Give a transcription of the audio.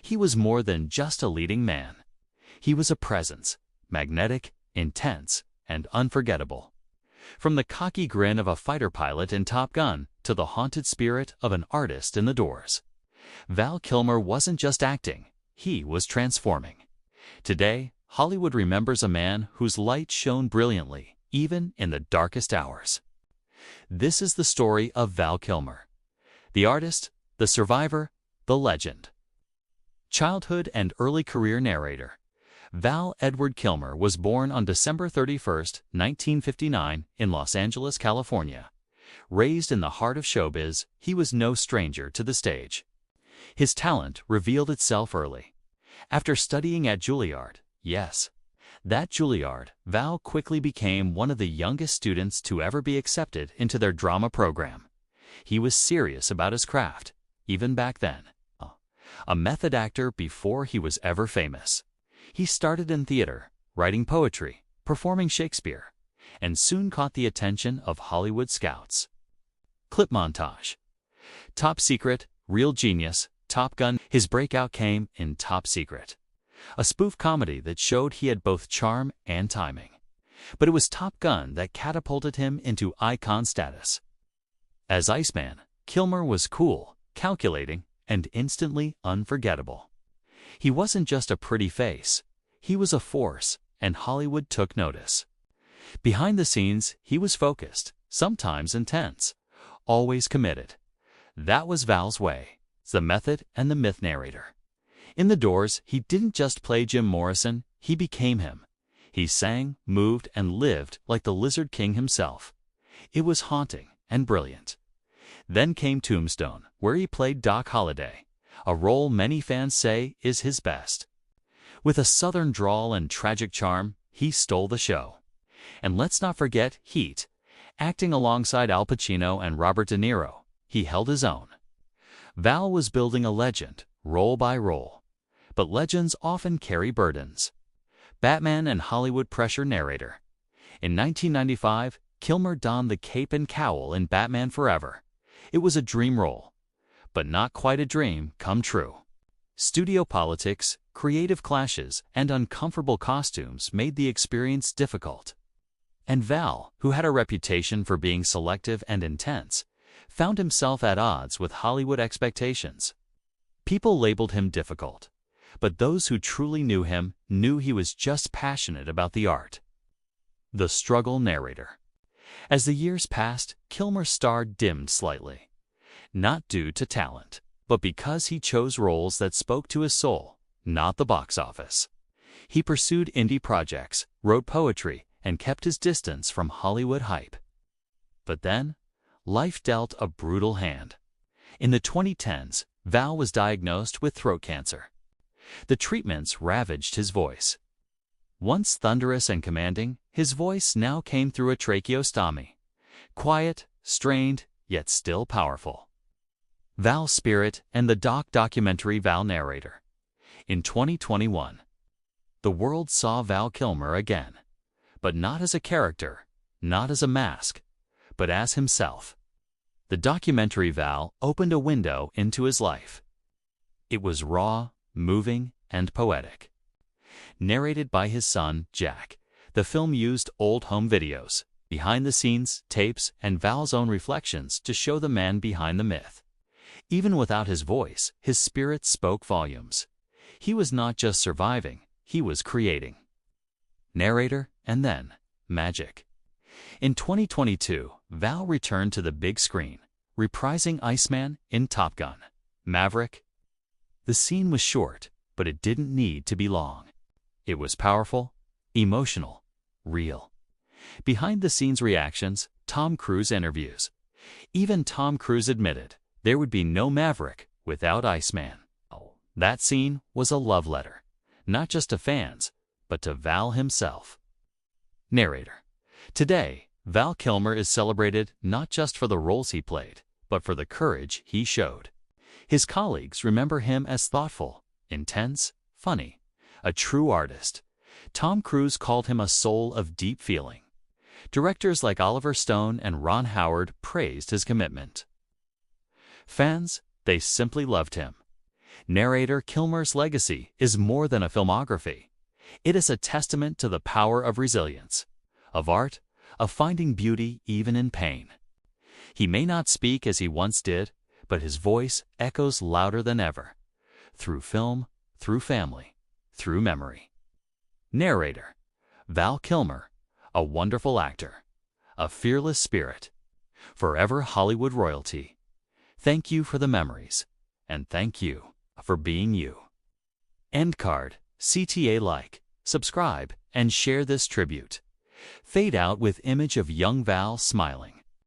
He was more than just a leading man. He was a presence, magnetic, intense, and unforgettable. From the cocky grin of a fighter pilot in Top Gun to the haunted spirit of an artist in The Doors, Val Kilmer wasn't just acting, he was transforming. Today, Hollywood remembers a man whose light shone brilliantly, even in the darkest hours. This is the story of Val Kilmer, the artist, the survivor, the legend. Childhood and early career narrator. Val Edward Kilmer was born on December 31, 1959, in Los Angeles, California. Raised in the heart of showbiz, he was no stranger to the stage. His talent revealed itself early. After studying at Juilliard, yes, that Juilliard, Val quickly became one of the youngest students to ever be accepted into their drama program. He was serious about his craft, even back then. A method actor before he was ever famous. He started in theater, writing poetry, performing Shakespeare, and soon caught the attention of Hollywood scouts. Clip montage. Top Secret, Real Genius, Top Gun. His breakout came in Top Secret, a spoof comedy that showed he had both charm and timing. But it was Top Gun that catapulted him into icon status. As Iceman, Kilmer was cool, calculating, and instantly unforgettable. He wasn't just a pretty face, he was a force, and Hollywood took notice. Behind the scenes, he was focused, sometimes intense, always committed. That was Val's way, the method and the myth narrator. In The Doors, he didn't just play Jim Morrison, he became him. He sang, moved, and lived like the Lizard King himself. It was haunting and brilliant. Then came Tombstone, where he played Doc Holliday, a role many fans say is his best. With a southern drawl and tragic charm, he stole the show. And let's not forget Heat. Acting alongside Al Pacino and Robert De Niro, he held his own. Val was building a legend, role by role. But legends often carry burdens. Batman and Hollywood pressure narrator. In 1995, Kilmer donned the cape and cowl in Batman Forever. It was a dream role, but not quite a dream come true. Studio politics, creative clashes, and uncomfortable costumes made the experience difficult. And Val, who had a reputation for being selective and intense, found himself at odds with Hollywood expectations. People labeled him difficult, but those who truly knew him knew he was just passionate about the art. The struggle narrator. As the years passed, Kilmer's star dimmed slightly. Not due to talent, but because he chose roles that spoke to his soul, not the box office. He pursued indie projects, wrote poetry, and kept his distance from Hollywood hype. But then, life dealt a brutal hand. In the 2010s, Val was diagnosed with throat cancer. The treatments ravaged his voice. Once thunderous and commanding, his voice now came through a tracheostomy. Quiet, strained, yet still powerful. Val's spirit and the documentary Val narrator. In 2021, the world saw Val Kilmer again, but not as a character, not as a mask, but as himself. The documentary Val opened a window into his life. It was raw, moving, and poetic. Narrated by his son, Jack, the film used old home videos, behind-the-scenes tapes, and Val's own reflections to show the man behind the myth. Even without his voice, his spirit spoke volumes. He was not just surviving, he was creating. Narrator, and then magic. In 2022, Val returned to the big screen, reprising Iceman in Top Gun. Maverick. The scene was short, but it didn't need to be long. It was powerful, emotional, real. Behind-the-scenes reactions, Tom Cruise interviews. Even Tom Cruise admitted there would be no Maverick without Iceman. That scene was a love letter, not just to fans, but to Val himself. Narrator. Today, Val Kilmer is celebrated not just for the roles he played, but for the courage he showed. His colleagues remember him as thoughtful, intense, funny, a true artist. Tom Cruise called him a soul of deep feeling. Directors like Oliver Stone and Ron Howard praised his commitment. Fans, they simply loved him. Narrator Kilmer's legacy is more than a filmography. It is a testament to the power of resilience, of art, of finding beauty even in pain. He may not speak as he once did, but his voice echoes louder than ever, through film, through family, through memory. Narrator Val Kilmer, a wonderful actor, a fearless spirit, forever Hollywood royalty. Thank you for the memories, and thank you for being you. End card. CTA like, subscribe, and share this tribute. Fade out with image of young Val smiling.